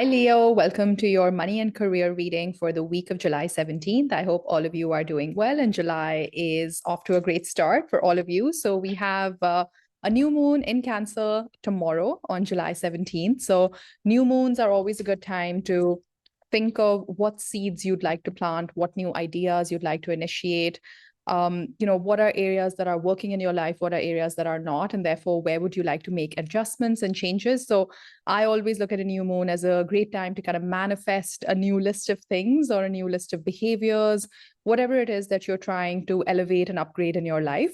Hi, Leo. Welcome to your money and career reading for the week of July 17th. I hope all of you are doing well, and July is off to a great start for all of you. So, we have a new moon in Cancer tomorrow on July 17th. So, new moons are always a good time to think of what seeds you'd like to plant, what new ideas you'd like to initiate. What are areas that are working in your life? What are areas that are not? And therefore, where would you like to make adjustments and changes? So, I always look at a new moon as a great time to kind of manifest a new list of things or a new list of behaviors, whatever it is that you're trying to elevate and upgrade in your life.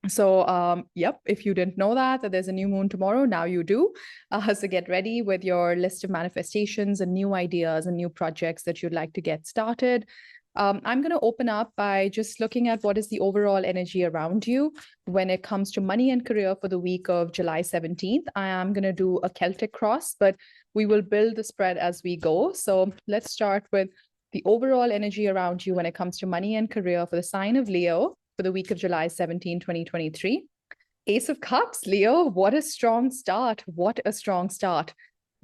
So, yep, if you didn't know that there's a new moon tomorrow, now you do. So get ready with your list of manifestations and new ideas and new projects that you'd like to get started. I'm going to open up by just looking at what is the overall energy around you when it comes to money and career for the week of July 17th. I am going to do a Celtic cross, but we will build the spread as we go. So let's start with the overall energy around you when it comes to money and career for the sign of Leo for the week of July 17, 2023. Ace of Cups, Leo, what a strong start. What a strong start.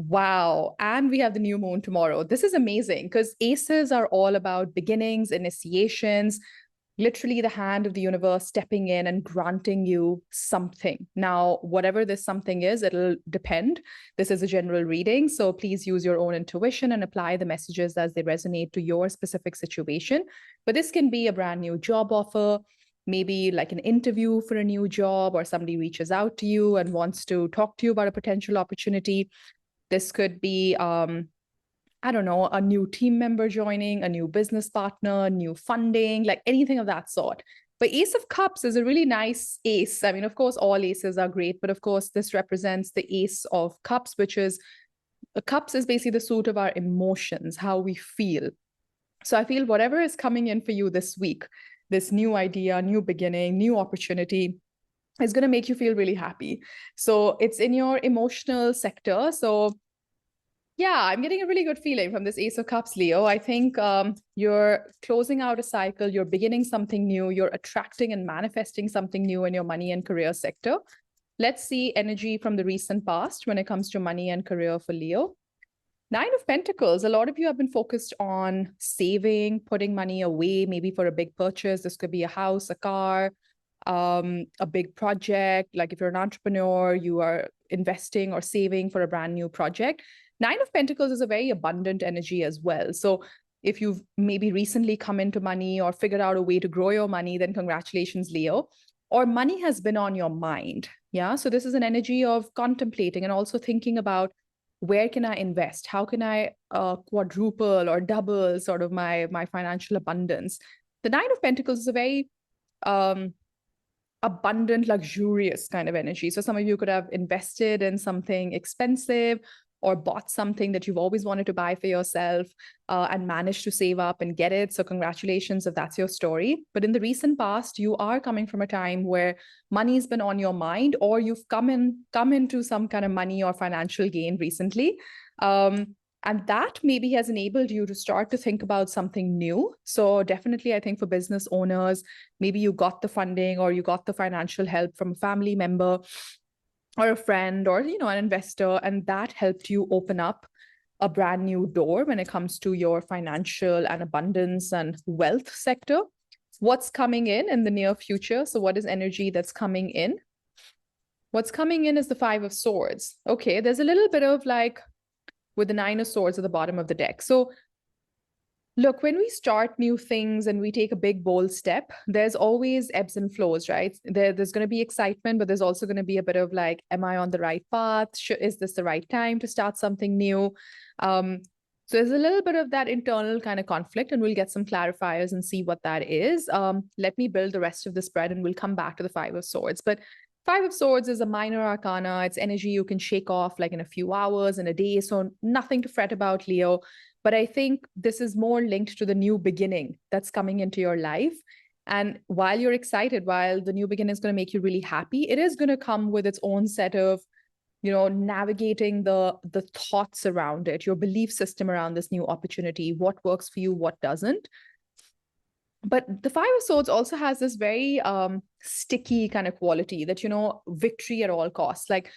Wow. And we have the new moon tomorrow. This is amazing because aces are all about beginnings, initiations, literally the hand of the universe stepping in and granting you something. Now, whatever this something is, it'll depend. This is a general reading, so please use your own intuition and apply the messages as they resonate to your specific situation. But this can be a brand new job offer, maybe like an interview for a new job, or somebody reaches out to you and wants to talk to you about a potential opportunity. This could be, I don't know, a new team member joining, a new business partner, new funding, like anything of that sort. But Ace of Cups is a really nice ace. I mean, of course, all aces are great, but of course, this represents the Ace of Cups, which is cups is basically the suit of our emotions, how we feel. So I feel whatever is coming in for you this week, this new idea, new beginning, new opportunity, is going to make you feel really happy. So it's in your emotional sector. So yeah, I'm getting a really good feeling from this Ace of Cups, Leo. I think you're closing out a cycle, you're beginning something new, you're attracting and manifesting something new in your money and career sector. Let's see energy from the recent past when it comes to money and career for Leo. Nine of Pentacles. A lot of you have been focused on saving, putting money away, maybe for a big purchase. This could be a house, a car, a big project. Like if you're an entrepreneur, you are investing or saving for a brand new project. Nine of Pentacles is a very abundant energy as well. So if you've maybe recently come into money or figured out a way to grow your money, then congratulations, Leo. Or money has been on your mind. Yeah. So this is an energy of contemplating and also thinking about, where can I invest? How can I quadruple or double sort of my financial abundance? The Nine of Pentacles is a very abundant, luxurious kind of energy. So some of you could have invested in something expensive or bought something that you've always wanted to buy for yourself and managed to save up and get it. So congratulations if that's your story. But in the recent past, you are coming from a time where money's been on your mind, or you've come into some kind of money or financial gain recently. And that maybe has enabled you to start to think about something new. So definitely, I think for business owners, maybe you got the funding or you got the financial help from a family member or a friend or, an investor, and that helped you open up a brand new door when it comes to your financial and abundance and wealth sector. What's coming in the near future? So what is energy that's coming in? What's coming in is the Five of Swords. Okay, there's a little bit of like with the Nine of Swords at the bottom of the deck. So look, when we start new things and we take a big, bold step, there's always ebbs and flows, right? There's going to be excitement, but there's also going to be a bit of like, am I on the right path? Is this the right time to start something new? So there's a little bit of that internal kind of conflict, and we'll get some clarifiers and see what that is. Let me build the rest of the spread, and we'll come back to the Five of Swords. But Five of Swords is a minor arcana. It's energy you can shake off like in a few hours, in a day. So nothing to fret about, Leo. But I think this is more linked to the new beginning that's coming into your life. And while you're excited, while the new beginning is going to make you really happy, it is going to come with its own set of, navigating the thoughts around it, your belief system around this new opportunity, what works for you, what doesn't. But the Five of Swords also has this very sticky kind of quality that, victory at all costs. Like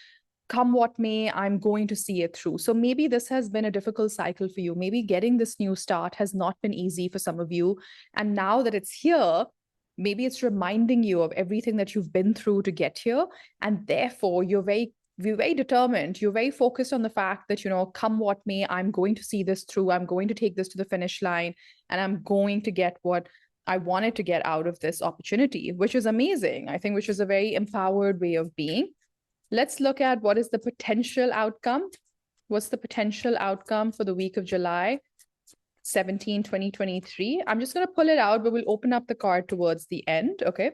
come what may, I'm going to see it through. So maybe this has been a difficult cycle for you. Maybe getting this new start has not been easy for some of you. And now that it's here, maybe it's reminding you of everything that you've been through to get here. And therefore, you're very determined. You're very focused on the fact that, come what may, I'm going to see this through. I'm going to take this to the finish line, and I'm going to get what I wanted to get out of this opportunity, which is amazing. I think, which is a very empowered way of being. Let's look at what is the potential outcome. What's the potential outcome for the week of July 17, 2023? I'm just going to pull it out, but we'll open up the card towards the end. Okay.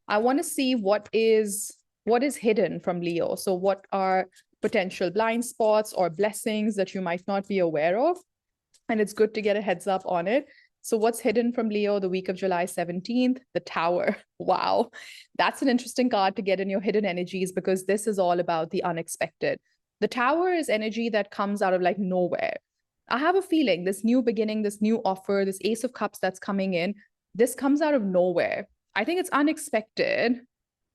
I want to see what is hidden from Leo. So what are potential blind spots or blessings that you might not be aware of? And it's good to get a heads up on it. So what's hidden from Leo the week of July 17th? The Tower. Wow. That's an interesting card to get in your hidden energies, because this is all about the unexpected. The Tower is energy that comes out of like nowhere. I have a feeling this new beginning, this new offer, this Ace of Cups that's coming in, this comes out of nowhere. I think it's unexpected.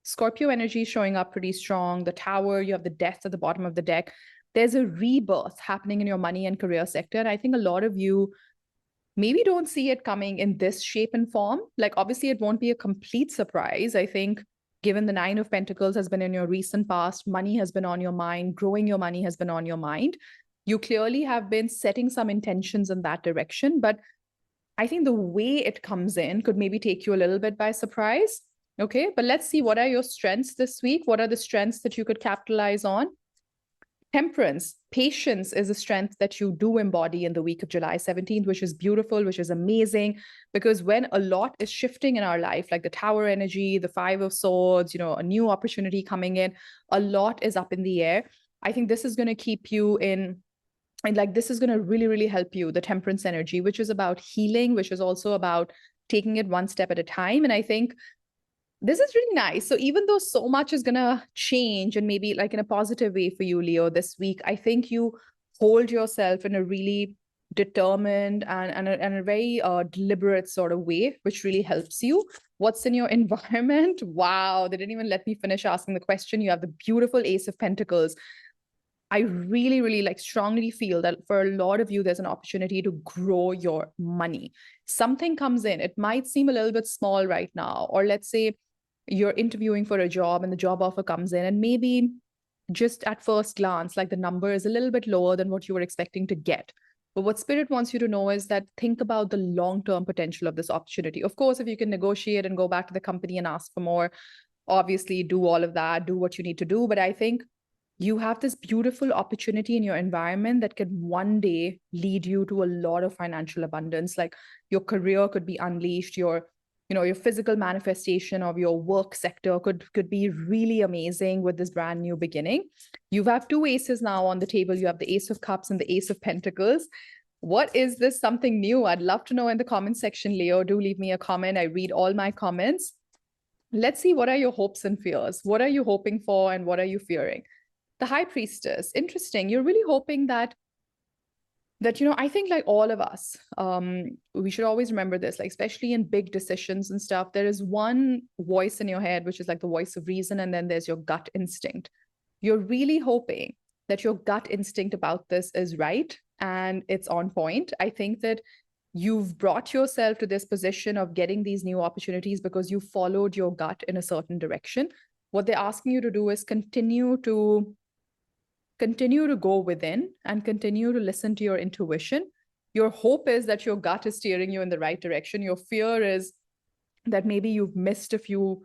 Scorpio energy showing up pretty strong. The Tower, you have the Death at the bottom of the deck. There's a rebirth happening in your money and career sector. And I think a lot of you maybe don't see it coming in this shape and form. Like, obviously, it won't be a complete surprise. I think, given the Nine of Pentacles has been in your recent past, money has been on your mind, growing your money has been on your mind. You clearly have been setting some intentions in that direction. But I think the way it comes in could maybe take you a little bit by surprise. Okay, but let's see, what are your strengths this week? What are the strengths that you could capitalize on? Temperance, patience is a strength that you do embody in the week of July 17th, which is beautiful, which is amazing, because when a lot is shifting in our life, like the Tower energy, the Five of Swords, a new opportunity coming in, a lot is up in the air. I think this is going to keep you in, and like this is going to really, really help you, the Temperance energy, which is about healing, which is also about taking it one step at a time. And I think this is really nice. So even though so much is going to change, and maybe like in a positive way for you, Leo, this week, I think you hold yourself in a really determined and a very deliberate sort of way, which really helps you. What's in your environment? Wow, they didn't even let me finish asking the question. You have the beautiful Ace of Pentacles. I really, really strongly feel that for a lot of you, there's an opportunity to grow your money. Something comes in. It might seem a little bit small right now, or let's say you're interviewing for a job and the job offer comes in, and maybe just at first glance, like the number is a little bit lower than what you were expecting to get. But what Spirit wants you to know is that think about the long-term potential of this opportunity. Of course, if you can negotiate and go back to the company and ask for more, obviously do all of that, do what you need to do. But I think you have this beautiful opportunity in your environment that can one day lead you to a lot of financial abundance. Like your career could be unleashed, your physical manifestation of your work sector could be really amazing with this brand new beginning. You have two aces now on the table. You have the Ace of Cups and the Ace of Pentacles. What is this something new? I'd love to know in the comment section, Leo. Do leave me a comment. I read all my comments. Let's see, what are your hopes and fears? What are you hoping for and what are you fearing? The High Priestess, interesting. You're really hoping that I think like all of us, we should always remember this, like especially in big decisions and stuff, there is one voice in your head, which is like the voice of reason, and then there's your gut instinct. You're really hoping that your gut instinct about this is right and it's on point. I think that you've brought yourself to this position of getting these new opportunities because you followed your gut in a certain direction. What they're asking you to do is continue to go within and continue to listen to your intuition. Your hope is that your gut is steering you in the right direction. Your fear is that maybe you've missed a few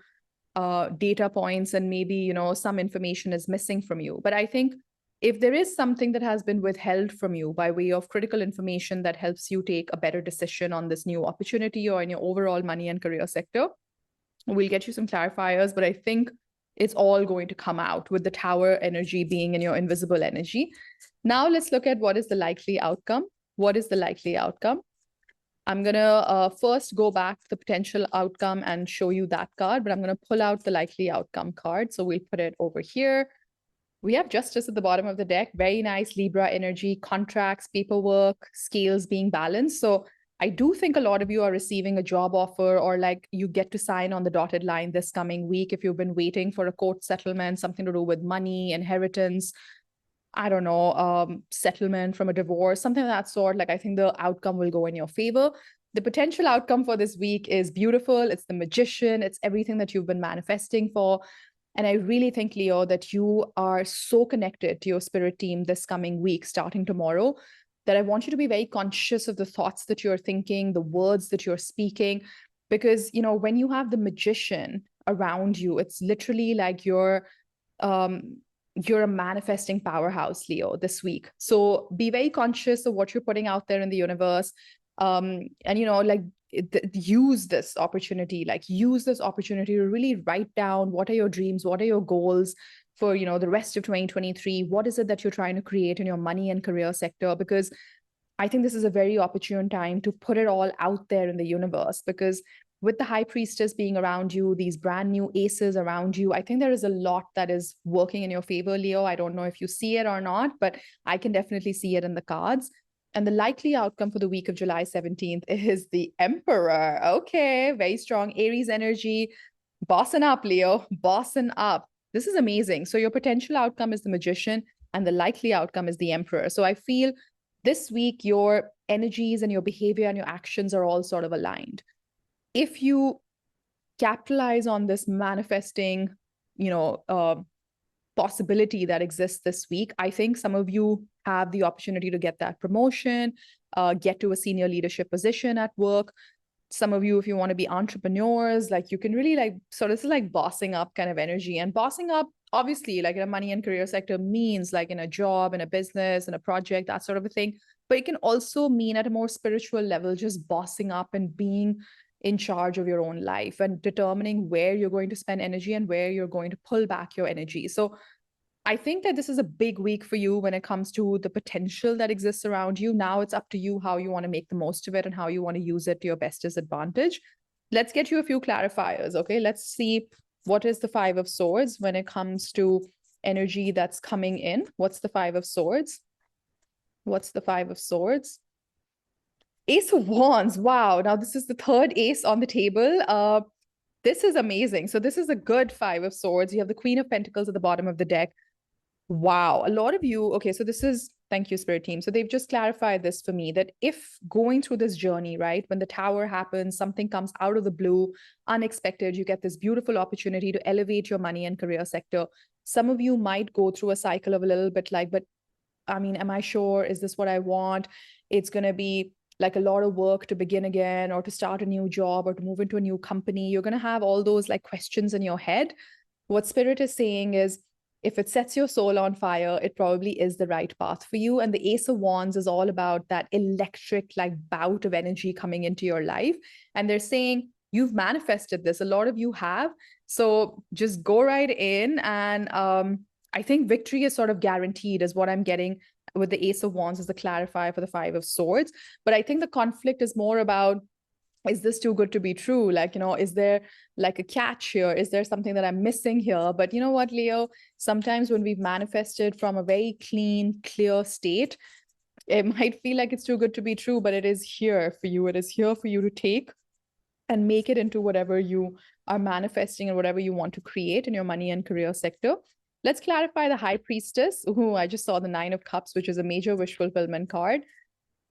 data points and maybe, some information is missing from you. But I think if there is something that has been withheld from you by way of critical information that helps you take a better decision on this new opportunity or in your overall money and career sector, we'll get you some clarifiers, but I think it's all going to come out with the Tower energy being in your invisible energy. Now let's look at what is the likely outcome. What is the likely outcome? I'm going to first go back to the potential outcome and show you that card, but I'm going to pull out the likely outcome card. So we'll put it over here. We have Justice at the bottom of the deck. Very nice Libra energy, contracts, paperwork, scales being balanced. So I do think a lot of you are receiving a job offer, or like you get to sign on the dotted line this coming week if you've been waiting for a court settlement, something to do with money, inheritance, I don't know, settlement from a divorce, something of that sort. Like, I think the outcome will go in your favor. The potential outcome for this week is beautiful. It's the magician. It's everything that you've been manifesting for. And I really think, Leo, that you are so connected to your spirit team this coming week, starting tomorrow, that I want you to be very conscious of the thoughts that you're thinking, the words that you're speaking, because, when you have the magician around you, it's literally like you're a manifesting powerhouse, Leo, this week. So be very conscious of what you're putting out there in the universe. And, use this opportunity, to really write down what are your dreams, what are your goals for, the rest of 2023. What is it that you're trying to create in your money and career sector? Because I think this is a very opportune time to put it all out there in the universe, because with the high priestess being around you, these brand new aces around you, I think there is a lot that is working in your favor, Leo. I don't know if you see it or not, but I can definitely see it in the cards. And the likely outcome for the week of July 17th is the Emperor. Okay, very strong Aries energy. Bossing up, Leo, bossing up. This is amazing. So your potential outcome is the Magician, and the likely outcome is the Emperor. So I feel this week, your energies and your behavior and your actions are all sort of aligned. If you capitalize on this manifesting, possibility that exists this week, I think some of you have the opportunity to get that promotion, get to a senior leadership position at work. Some of you, if you want to be entrepreneurs, like you can really this is like bossing up kind of energy. And bossing up, obviously, like in a money and career sector, means like in a job, in a business, in a project, that sort of a thing. But it can also mean at a more spiritual level, just bossing up and being in charge of your own life and determining where you're going to spend energy and where you're going to pull back your energy. So I think that this is a big week for you when it comes to the potential that exists around you. Now it's up to you how you want to make the most of it and how you want to use it to your best advantage. Let's get you a few clarifiers, okay? Let's see what is the Five of Swords when it comes to energy that's coming in. What's the Five of Swords? What's the Five of Swords? Ace of Wands. Wow. Now this is the third ace on the table. This is amazing. So this is a good Five of Swords. You have the Queen of Pentacles at the bottom of the deck. Wow. A lot of you, okay, so this is, thank you, Spirit Team. So they've just clarified this for me, that if going through this journey, right, when the Tower happens, something comes out of the blue, unexpected, you get this beautiful opportunity to elevate your money and career sector. Some of you might go through a cycle of a little bit like, but I mean, am I sure? Is this what I want? It's going to be like a lot of work to begin again, or to start a new job, or to move into a new company. You're going to have all those like questions in your head. What Spirit is saying is, if it sets your soul on fire, it probably is the right path for you. And the Ace of Wands is all about that electric like bout of energy coming into your life. And they're saying, you've manifested this. A lot of you have. So just go right in. And I think victory is sort of guaranteed, is what I'm getting with the Ace of Wands as the clarifier for the Five of Swords. But I think the conflict is more about, is this too good to be true? Like, is there like a catch here? Is there something that I'm missing here? But you know what, Leo? Sometimes when we've manifested from a very clean, clear state, it might feel like it's too good to be true, but it is here for you. It is here for you to take and make it into whatever you are manifesting and whatever you want to create in your money and career sector. Let's clarify the High Priestess, who I just saw the Nine of Cups, which is a major wish fulfillment card.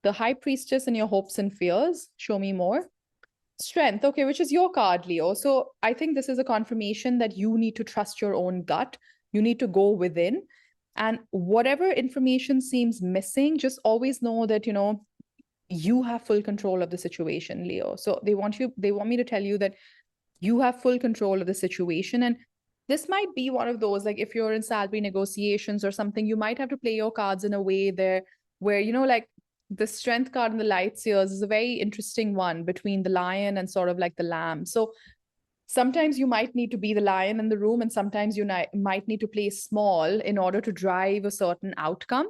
The High Priestess and your hopes and fears. Show me more. Strength, okay, which is your card, Leo. So I think this is a confirmation that you need to trust your own gut. You need to go within. And whatever information seems missing, just always know that, you have full control of the situation, Leo. So they want me to tell you that you have full control of the situation. And this might be one of those, like if you're in salary negotiations or something, you might have to play your cards in a way there where, like the Strength card in the Light Seers is a very interesting one between the lion and sort of like the lamb. So sometimes you might need to be the lion in the room, and sometimes you might need to play small in order to drive a certain outcome.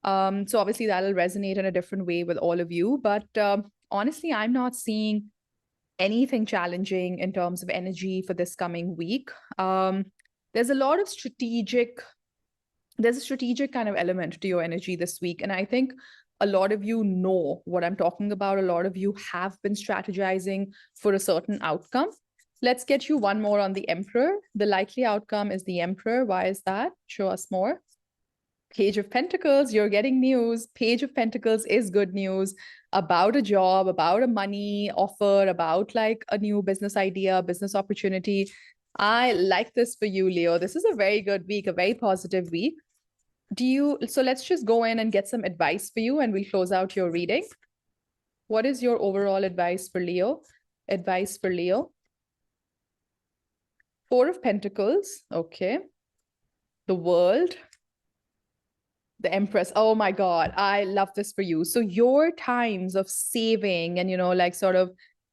So obviously that'll resonate in a different way with all of you. But honestly, I'm not seeing anything challenging in terms of energy for this coming week. There's a lot of strategic kind of element to your energy this week. And I think a lot of you know what I'm talking about. A lot of you have been strategizing for a certain outcome. Let's get you one more on the Emperor. The likely outcome is the Emperor. Why is that? Show us more. Page of Pentacles, you're getting news. Page of Pentacles is good news about a job, about a money offer, about like a new business idea, business opportunity. I like this for you, Leo. This is a very good week, a very positive week. So let's just go in and get some advice for you and we'll close out your reading. What is your overall advice for Leo? Advice for Leo. Four of Pentacles. Okay. The World. The Empress. Oh my God, I love this for you. So your times of saving and, like sort of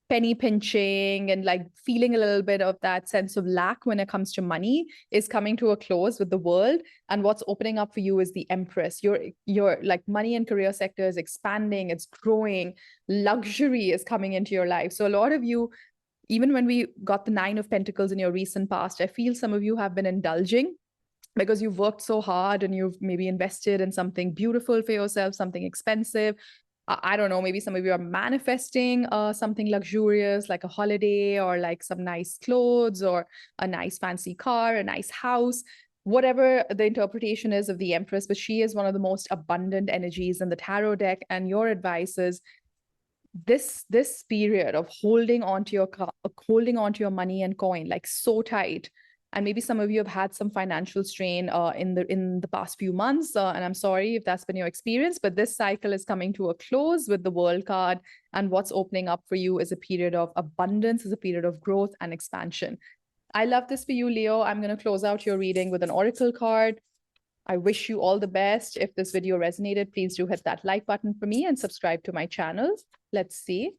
penny pinching and like feeling a little bit of that sense of lack when it comes to money is coming to a close with the World. And what's opening up for you is the Empress. Your like money and career sector is expanding, it's growing, luxury is coming into your life. So a lot of you, even when we got the Nine of Pentacles in your recent past, I feel some of you have been indulging because you've worked so hard and you've maybe invested in something beautiful for yourself, something expensive. I don't know, maybe some of you are manifesting something luxurious like a holiday or like some nice clothes or a nice fancy car, a nice house, whatever the interpretation is of the Empress. But she is one of the most abundant energies in the tarot deck. And your advice is this period of holding on to your money and coin like so tight. And maybe some of you have had some financial strain in the past few months, and I'm sorry if that's been your experience, but this cycle is coming to a close with the World card, and what's opening up for you is a period of abundance, is a period of growth and expansion. I love this for you, Leo. I'm going to close out your reading with an oracle card. I wish you all the best. If this video resonated, please do hit that like button for me and subscribe to my channel. Let's see.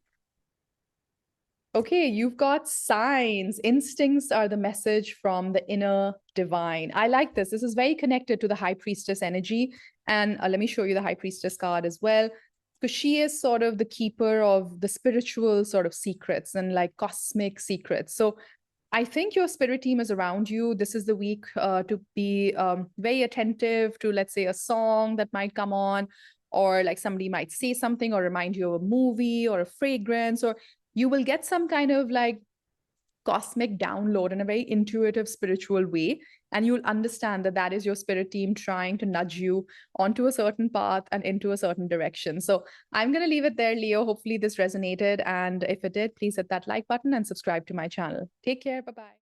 Okay, you've got signs. Instincts are the message from the inner divine. I like this. This is very connected to the High Priestess energy. And let me show you the High Priestess card as well, because she is sort of the keeper of the spiritual sort of secrets and like cosmic secrets. So I think your spirit team is around you. This is the week to be very attentive to, let's say, a song that might come on, or like somebody might say something or remind you of a movie or a fragrance, or you will get some kind of like cosmic download in a very intuitive, spiritual way. And you'll understand that that is your spirit team trying to nudge you onto a certain path and into a certain direction. So I'm going to leave it there, Leo. Hopefully this resonated. And if it did, please hit that like button and subscribe to my channel. Take care. Bye-bye.